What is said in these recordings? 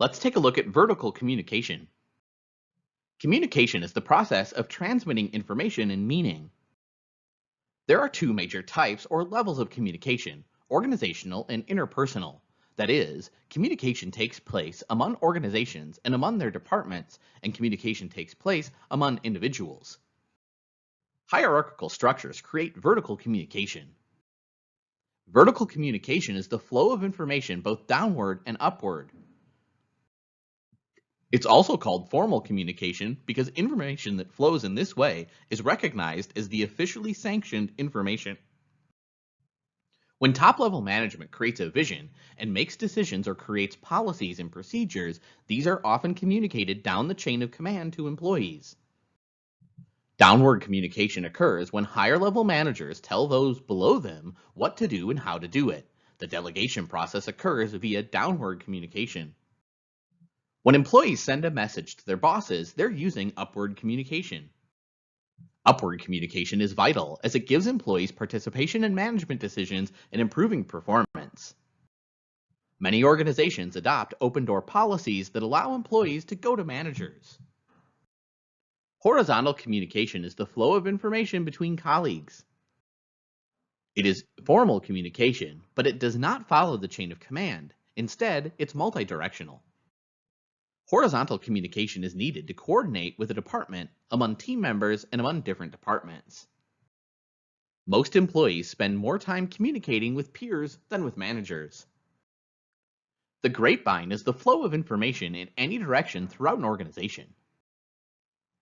Let's take a look at vertical communication. Communication is the process of transmitting information and meaning. There are two major types or levels of communication, organizational and interpersonal. That is, communication takes place among organizations and among their departments, and communication takes place among individuals. Hierarchical structures create vertical communication. Vertical communication is the flow of information both downward and upward. It's also called formal communication because information that flows in this way is recognized as the officially sanctioned information. When top-level management creates a vision and makes decisions or creates policies and procedures, these are often communicated down the chain of command to employees. Downward communication occurs when higher-level managers tell those below them what to do and how to do it. The delegation process occurs via downward communication. When employees send a message to their bosses, they're using upward communication. Upward communication is vital as it gives employees participation in management decisions and improving performance. Many organizations adopt open-door policies that allow employees to go to managers. Horizontal communication is the flow of information between colleagues. It is formal communication, but it does not follow the chain of command. Instead, it's multidirectional. Horizontal communication is needed to coordinate with a department, among team members, and among different departments. Most employees spend more time communicating with peers than with managers. The grapevine is the flow of information in any direction throughout an organization.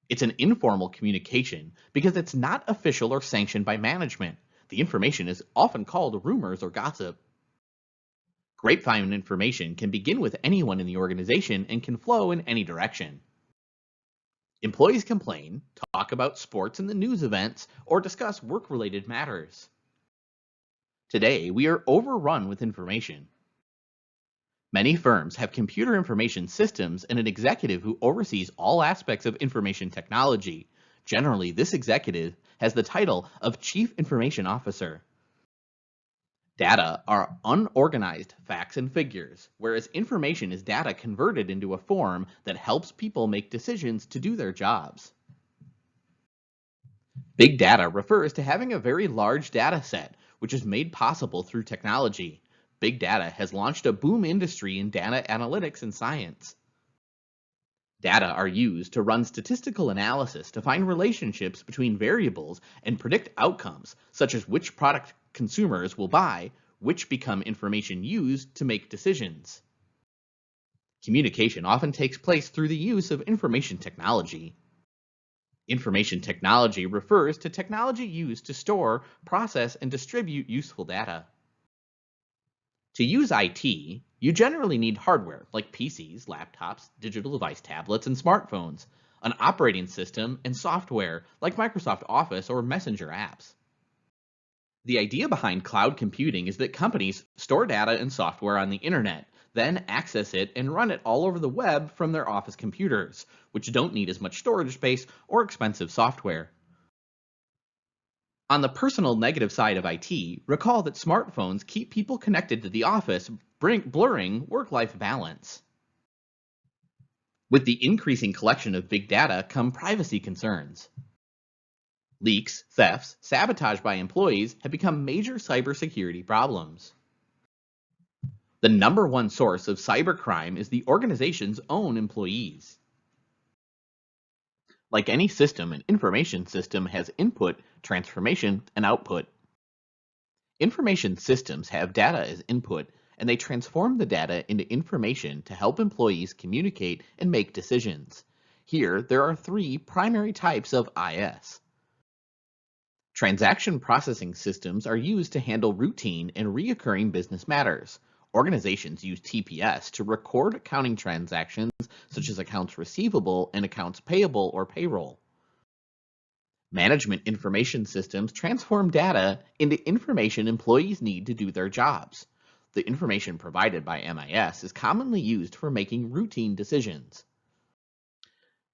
It's an informal communication because it's not official or sanctioned by management. The information is often called rumors or gossip. Grapevine information can begin with anyone in the organization and can flow in any direction. Employees complain, talk about sports and the news events, or discuss work-related matters. Today, we are overrun with information. Many firms have computer information systems and an executive who oversees all aspects of information technology. Generally, this executive has the title of Chief Information Officer. Data are unorganized facts and figures, whereas information is data converted into a form that helps people make decisions to do their jobs. Big data refers to having a very large data set, which is made possible through technology. Big data has launched a boom industry in data analytics and science. Data are used to run statistical analysis to find relationships between variables and predict outcomes, such as which product consumers will buy, which become information used to make decisions. Communication often takes place through the use of information technology. Information technology refers to technology used to store, process, and distribute useful data. To use IT, you generally need hardware like PCs, laptops, digital device tablets, and smartphones, an operating system, and software like Microsoft Office or Messenger apps. The idea behind cloud computing is that companies store data and software on the internet, then access it and run it all over the web from their office computers, which don't need as much storage space or expensive software. On the personal negative side of IT, recall that smartphones keep people connected to the office, blurring work-life balance. With the increasing collection of big data come privacy concerns. Leaks, thefts, sabotage by employees have become major cybersecurity problems. The number one source of cybercrime is the organization's own employees. Like any system, an information system has input, transformation, and output. Information systems have data as input, and they transform the data into information to help employees communicate and make decisions. Here, there are three primary types of IS. Transaction processing systems are used to handle routine and reoccurring business matters. Organizations use TPS to record accounting transactions such as accounts receivable and accounts payable or payroll. Management information systems transform data into information employees need to do their jobs. The information provided by MIS is commonly used for making routine decisions.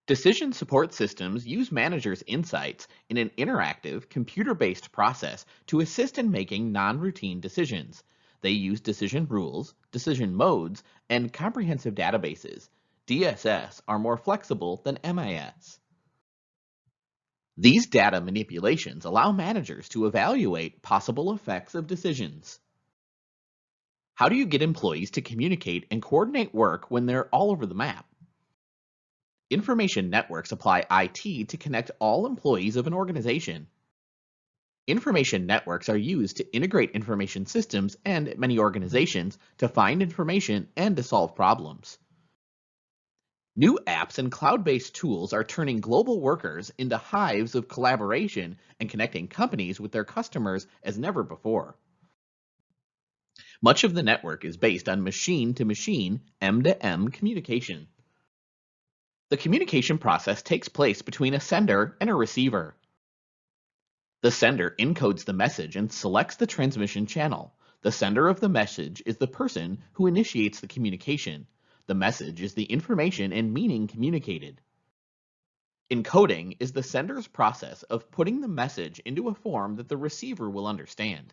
Decision support systems use managers' insights in an interactive, computer-based process to assist in making non-routine decisions. They use decision rules, decision modes, and comprehensive databases. DSS are more flexible than MIS. These data manipulations allow managers to evaluate possible effects of decisions. How do you get employees to communicate and coordinate work when they're all over the map? Information networks apply IT to connect all employees of an organization. Information networks are used to integrate information systems and many organizations to find information and to solve problems. New apps and cloud-based tools are turning global workers into hives of collaboration and connecting companies with their customers as never before. Much of the network is based on machine-to-machine, M-to-M communication. The communication process takes place between a sender and a receiver. The sender encodes the message and selects the transmission channel. The sender of the message is the person who initiates the communication. The message is the information and meaning communicated. Encoding is the sender's process of putting the message into a form that the receiver will understand.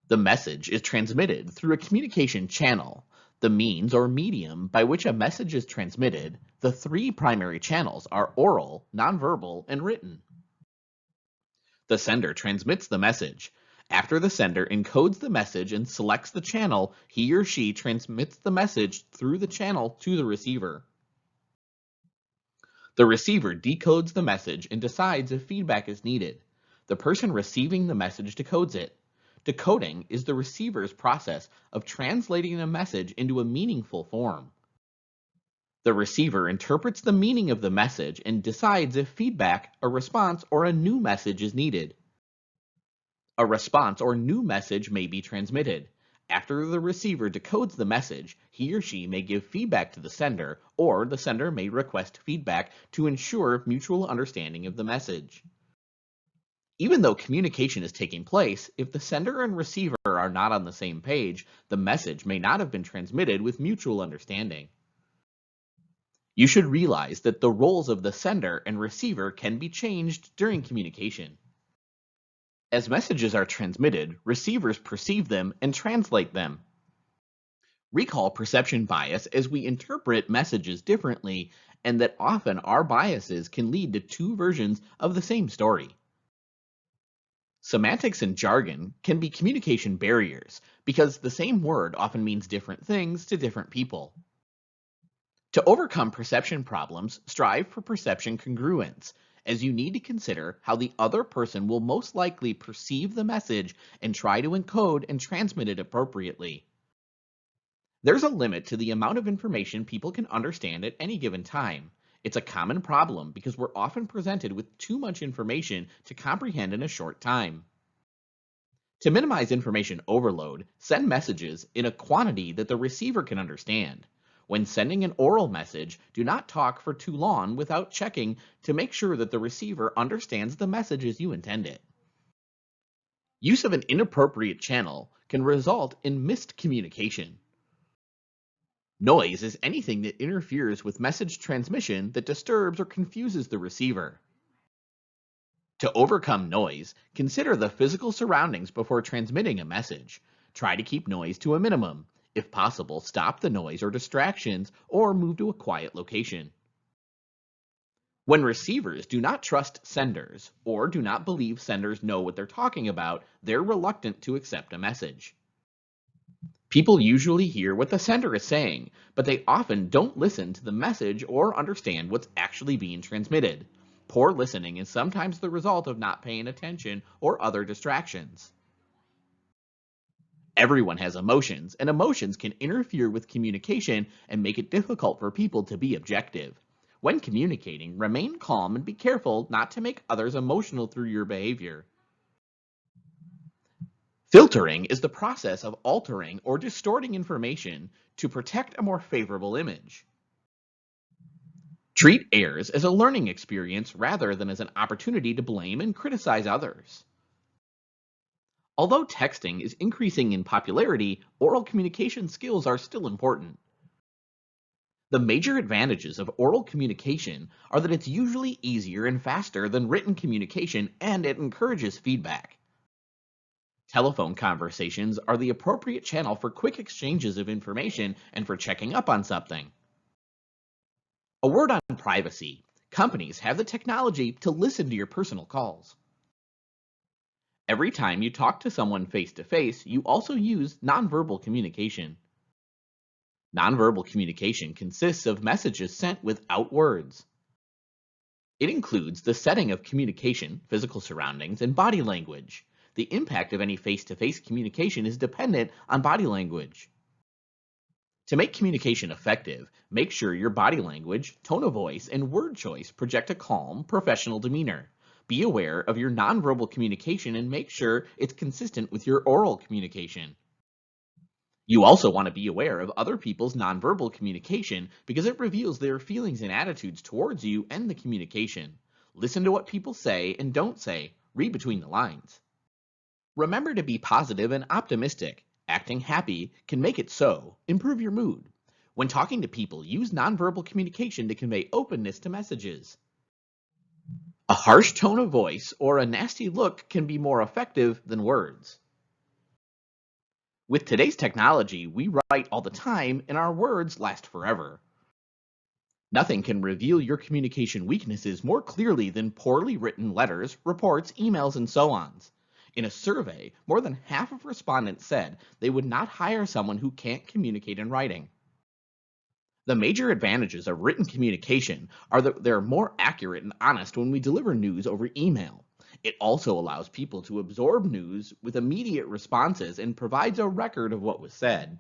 The message is transmitted through a communication channel, the means or medium by which a message is transmitted. The three primary channels are oral, nonverbal, and written. The sender transmits the message. After the sender encodes the message and selects the channel, he or she transmits the message through the channel to the receiver. The receiver decodes the message and decides if feedback is needed. The person receiving the message decodes it. Decoding is the receiver's process of translating a message into a meaningful form. The receiver interprets the meaning of the message and decides if feedback, a response, or a new message is needed. A response or new message may be transmitted. After the receiver decodes the message, he or she may give feedback to the sender, or the sender may request feedback to ensure mutual understanding of the message. Even though communication is taking place, if the sender and receiver are not on the same page, the message may not have been transmitted with mutual understanding. You should realize that the roles of the sender and receiver can be changed during communication. As messages are transmitted, receivers perceive them and translate them. Recall perception bias as we interpret messages differently, and that often our biases can lead to two versions of the same story. Semantics and jargon can be communication barriers because the same word often means different things to different people. To overcome perception problems, strive for perception congruence, as you need to consider how the other person will most likely perceive the message and try to encode and transmit it appropriately. There's a limit to the amount of information people can understand at any given time. It's a common problem because we're often presented with too much information to comprehend in a short time. To minimize information overload, send messages in a quantity that the receiver can understand. When sending an oral message, do not talk for too long without checking to make sure that the receiver understands the message as you intend it. Use of an inappropriate channel can result in missed communication. Noise is anything that interferes with message transmission that disturbs or confuses the receiver. To overcome noise, consider the physical surroundings before transmitting a message. Try to keep noise to a minimum. If possible, stop the noise or distractions or move to a quiet location. When receivers do not trust senders or do not believe senders know what they're talking about, they're reluctant to accept a message. People usually hear what the sender is saying, but they often don't listen to the message or understand what's actually being transmitted. Poor listening is sometimes the result of not paying attention or other distractions. Everyone has emotions, and emotions can interfere with communication and make it difficult for people to be objective. When communicating, remain calm and be careful not to make others emotional through your behavior. Filtering is the process of altering or distorting information to protect a more favorable image. Treat errors as a learning experience rather than as an opportunity to blame and criticize others. Although texting is increasing in popularity, oral communication skills are still important. The major advantages of oral communication are that it's usually easier and faster than written communication, and it encourages feedback. Telephone conversations are the appropriate channel for quick exchanges of information and for checking up on something. A word on privacy. Companies have the technology to listen to your personal calls. Every time you talk to someone face to face, you also use nonverbal communication. Nonverbal communication consists of messages sent without words. It includes the setting of communication, physical surroundings, and body language. The impact of any face-to-face communication is dependent on body language. To make communication effective, make sure your body language, tone of voice, and word choice project a calm, professional demeanor. Be aware of your nonverbal communication and make sure it's consistent with your oral communication. You also want to be aware of other people's nonverbal communication because it reveals their feelings and attitudes towards you and the communication. Listen to what people say and don't say. Read between the lines. Remember to be positive and optimistic. Acting happy can make it so. Improve your mood. When talking to people, use nonverbal communication to convey openness to messages. A harsh tone of voice or a nasty look can be more effective than words. With today's technology, we write all the time and our words last forever. Nothing can reveal your communication weaknesses more clearly than poorly written letters, reports, emails, and so on. In a survey, more than half of respondents said they would not hire someone who can't communicate in writing. The major advantages of written communication are that they're more accurate and honest when we deliver news over email. It also allows people to absorb news with immediate responses and provides a record of what was said.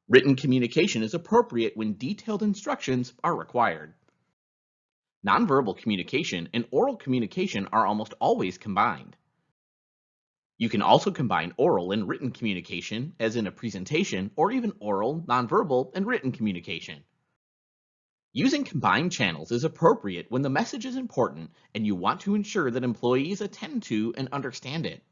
Written communication is appropriate when detailed instructions are required. Nonverbal communication and oral communication are almost always combined. You can also combine oral and written communication, as in a presentation, or even oral, nonverbal, and written communication. Using combined channels is appropriate when the message is important and you want to ensure that employees attend to and understand it.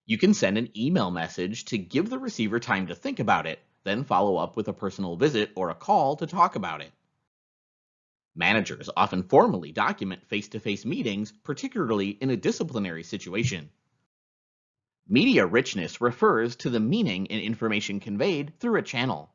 You can send an email message to give the receiver time to think about it, then follow up with a personal visit or a call to talk about it. Managers often formally document face-to-face meetings, particularly in a disciplinary situation. Media richness refers to the meaning and information conveyed through a channel.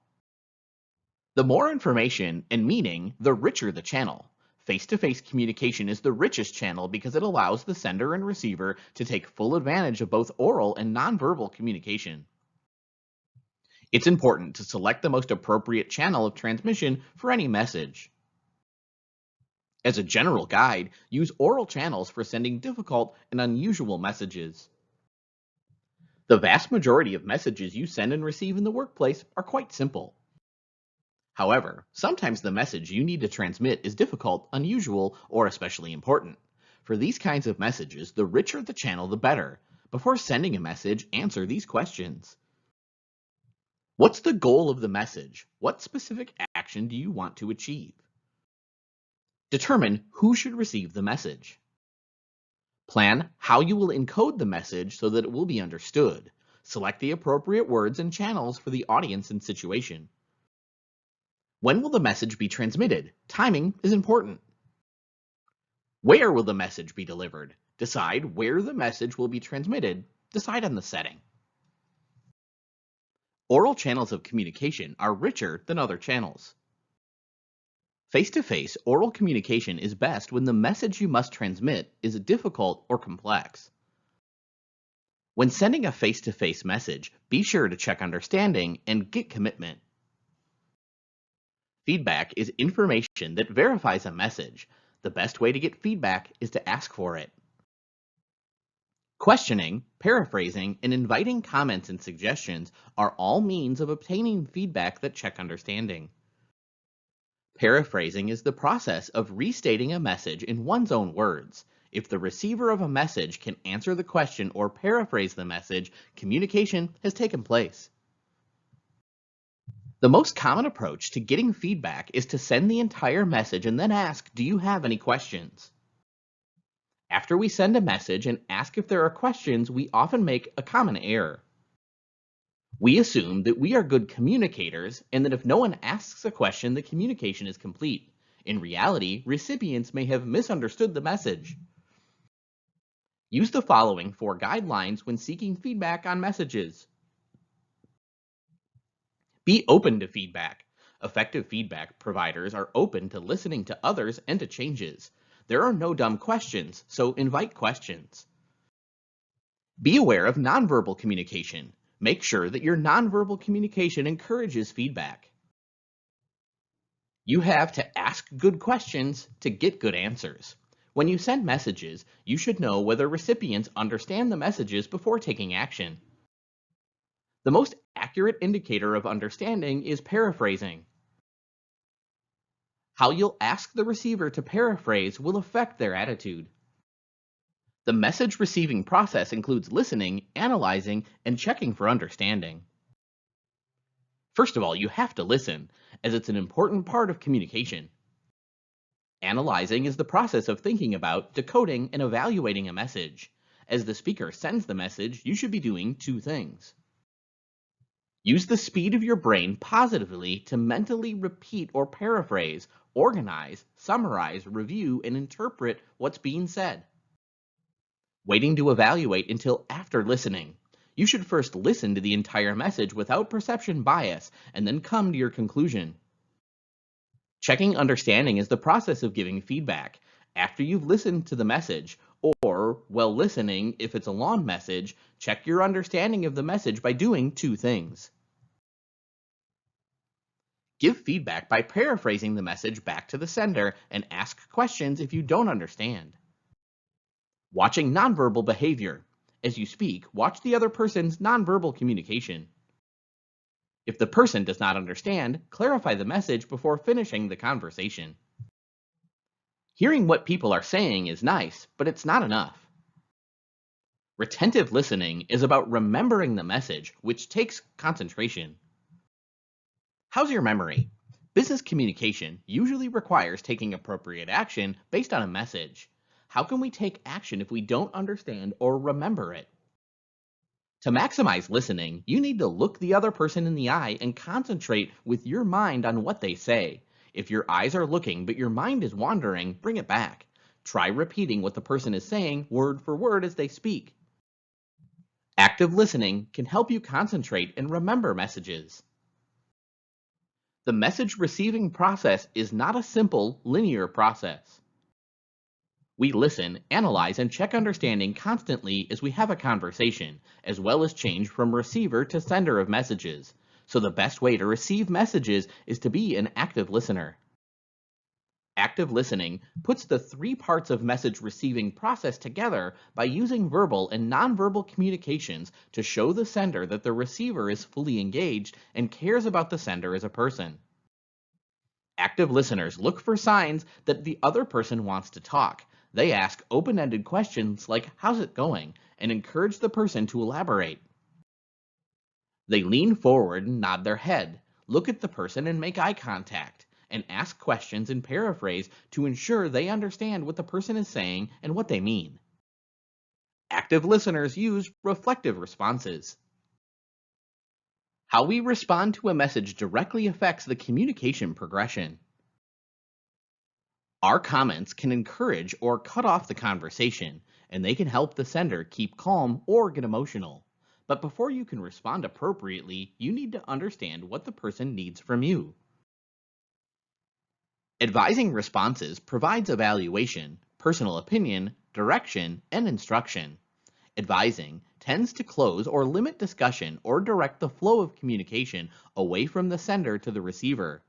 The more information and meaning, the richer the channel. Face-to-face communication is the richest channel because it allows the sender and receiver to take full advantage of both oral and nonverbal communication. It's important to select the most appropriate channel of transmission for any message. As a general guide, use oral channels for sending difficult and unusual messages. The vast majority of messages you send and receive in the workplace are quite simple. However, sometimes the message you need to transmit is difficult, unusual, or especially important. For these kinds of messages, the richer the channel, the better. Before sending a message, answer these questions. What's the goal of the message? What specific action do you want to achieve? Determine who should receive the message. Plan how you will encode the message so that it will be understood. Select the appropriate words and channels for the audience and situation. When will the message be transmitted? Timing is important. Where will the message be delivered? Decide where the message will be transmitted. Decide on the setting. Oral channels of communication are richer than other channels. Face-to-face oral communication is best when the message you must transmit is difficult or complex. When sending a face-to-face message, be sure to check understanding and get commitment. Feedback is information that verifies a message. The best way to get feedback is to ask for it. Questioning, paraphrasing, and inviting comments and suggestions are all means of obtaining feedback that check understanding. Paraphrasing is the process of restating a message in one's own words. If the receiver of a message can answer the question or paraphrase the message, communication has taken place. The most common approach to getting feedback is to send the entire message and then ask, "Do you have any questions?" After we send a message and ask if there are questions, we often make a common error. We assume that we are good communicators and that if no one asks a question, the communication is complete. In reality, recipients may have misunderstood the message. Use the following 4 guidelines when seeking feedback on messages. Be open to feedback. Effective feedback providers are open to listening to others and to changes. There are no dumb questions, so invite questions. Be aware of nonverbal communication. Make sure that your nonverbal communication encourages feedback. You have to ask good questions to get good answers. When you send messages, you should know whether recipients understand the messages before taking action. The most accurate indicator of understanding is paraphrasing. How you'll ask the receiver to paraphrase will affect their attitude. The message receiving process includes listening, analyzing, and checking for understanding. First of all, you have to listen, as it's an important part of communication. Analyzing is the process of thinking about, decoding, and evaluating a message. As the speaker sends the message, you should be doing 2 things. Use the speed of your brain positively to mentally repeat or paraphrase, organize, summarize, review, and interpret what's being said. Waiting to evaluate until after listening. You should first listen to the entire message without perception bias and then come to your conclusion. Checking understanding is the process of giving feedback. After you've listened to the message, or while listening, if it's a long message, check your understanding of the message by doing 2 things. Give feedback by paraphrasing the message back to the sender and ask questions if you don't understand. Watching nonverbal behavior. As you speak, watch the other person's nonverbal communication. If the person does not understand, clarify the message before finishing the conversation. Hearing what people are saying is nice, but it's not enough. Retentive listening is about remembering the message, which takes concentration. How's your memory? Business communication usually requires taking appropriate action based on a message. How can we take action if we don't understand or remember it? To maximize listening, you need to look the other person in the eye and concentrate with your mind on what they say. If your eyes are looking but your mind is wandering, bring it back. Try repeating what the person is saying word for word as they speak. Active listening can help you concentrate and remember messages. The message receiving process is not a simple, linear process. We listen, analyze, and check understanding constantly as we have a conversation, as well as change from receiver to sender of messages. So the best way to receive messages is to be an active listener. Active listening puts the 3 parts of message receiving process together by using verbal and nonverbal communications to show the sender that the receiver is fully engaged and cares about the sender as a person. Active listeners look for signs that the other person wants to talk. They ask open-ended questions like, "How's it going?" and encourage the person to elaborate. They lean forward and nod their head, look at the person and make eye contact, and ask questions and paraphrase to ensure they understand what the person is saying and what they mean. Active listeners use reflective responses. How we respond to a message directly affects the communication progression. Our comments can encourage or cut off the conversation, and they can help the sender keep calm or get emotional. But before you can respond appropriately, you need to understand what the person needs from you. Advising responses provides evaluation, personal opinion, direction, and instruction. Advising tends to close or limit discussion or direct the flow of communication away from the sender to the receiver.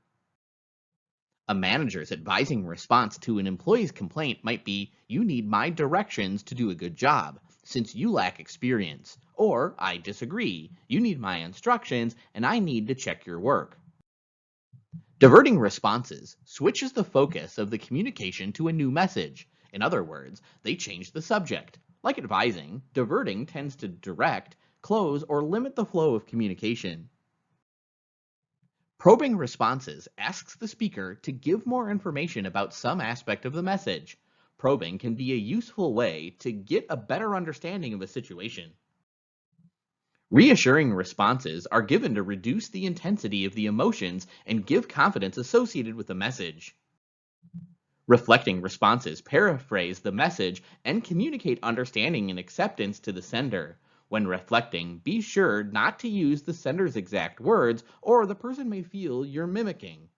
A manager's advising response to an employee's complaint might be, "You need my directions to do a good job, since you lack experience." Or, "I disagree. You need my instructions, and I need to check your work." Diverting responses switches the focus of the communication to a new message. In other words, they change the subject. Like advising, diverting tends to direct, close, or limit the flow of communication. Probing responses asks the speaker to give more information about some aspect of the message. Probing can be a useful way to get a better understanding of a situation. Reassuring responses are given to reduce the intensity of the emotions and give confidence associated with the message. Reflecting responses paraphrase the message and communicate understanding and acceptance to the sender. When reflecting, be sure not to use the sender's exact words, or the person may feel you're mimicking.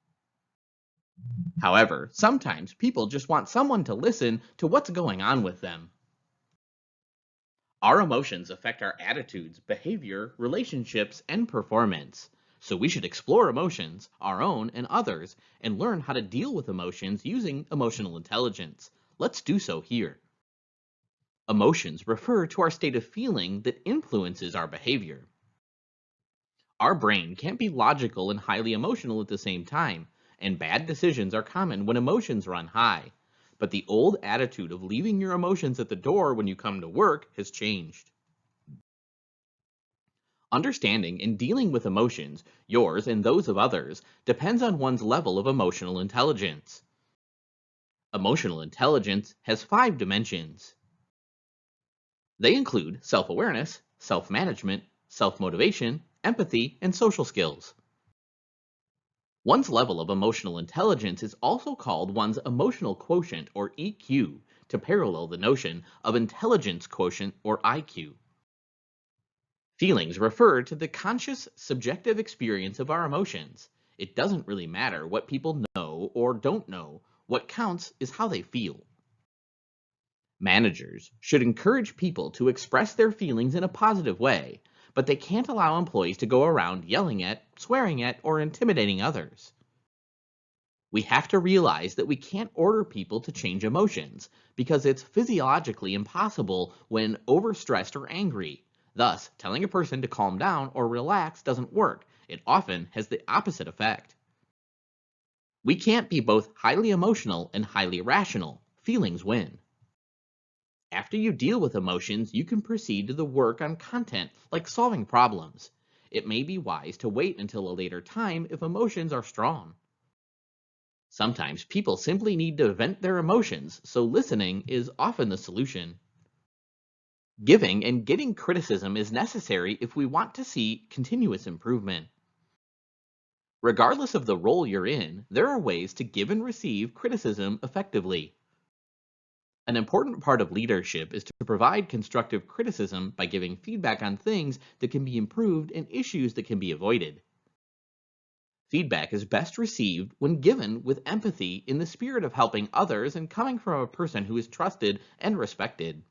However, sometimes people just want someone to listen to what's going on with them. Our emotions affect our attitudes, behavior, relationships, and performance. So we should explore emotions, our own and others, and learn how to deal with emotions using emotional intelligence. Let's do so here. Emotions refer to our state of feeling that influences our behavior. Our brain can't be logical and highly emotional at the same time, and bad decisions are common when emotions run high. But the old attitude of leaving your emotions at the door when you come to work has changed. Understanding and dealing with emotions, yours and those of others, depends on one's level of emotional intelligence. Emotional intelligence has 5 dimensions. They include self-awareness, self-management, self-motivation, empathy, and social skills. One's level of emotional intelligence is also called one's emotional quotient, or EQ, to parallel the notion of intelligence quotient, or IQ. Feelings refer to the conscious, subjective experience of our emotions. It doesn't really matter what people know or don't know. What counts is how they feel. Managers should encourage people to express their feelings in a positive way, but they can't allow employees to go around yelling at, swearing at, or intimidating others. We have to realize that we can't order people to change emotions because it's physiologically impossible when overstressed or angry. Thus, telling a person to calm down or relax doesn't work. It often has the opposite effect. We can't be both highly emotional and highly rational. Feelings win. After you deal with emotions, you can proceed to the work on content, like solving problems. It may be wise to wait until a later time if emotions are strong. Sometimes people simply need to vent their emotions, so listening is often the solution. Giving and getting criticism is necessary if we want to see continuous improvement. Regardless of the role you're in, there are ways to give and receive criticism effectively. An important part of leadership is to provide constructive criticism by giving feedback on things that can be improved and issues that can be avoided. Feedback is best received when given with empathy in the spirit of helping others and coming from a person who is trusted and respected.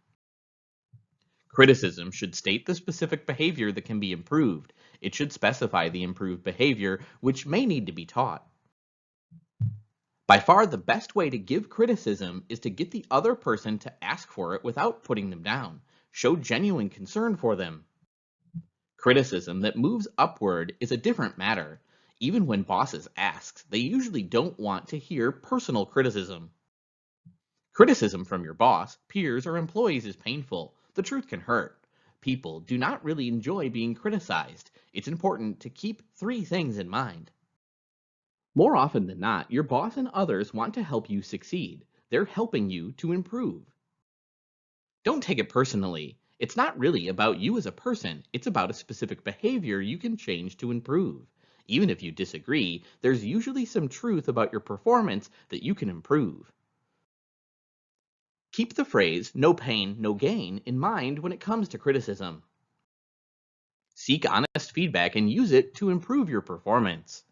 Criticism should state the specific behavior that can be improved. It should specify the improved behavior, which may need to be taught. By far, the best way to give criticism is to get the other person to ask for it without putting them down. Show genuine concern for them. Criticism that moves upward is a different matter. Even when bosses ask, they usually don't want to hear personal criticism. Criticism from your boss, peers, or employees is painful. The truth can hurt. People do not really enjoy being criticized. It's important to keep 3 things in mind. More often than not, your boss and others want to help you succeed. They're helping you to improve. Don't take it personally. It's not really about you as a person. It's about a specific behavior you can change to improve. Even if you disagree, there's usually some truth about your performance that you can improve. Keep the phrase, no pain, no gain, in mind when it comes to criticism. Seek honest feedback and use it to improve your performance.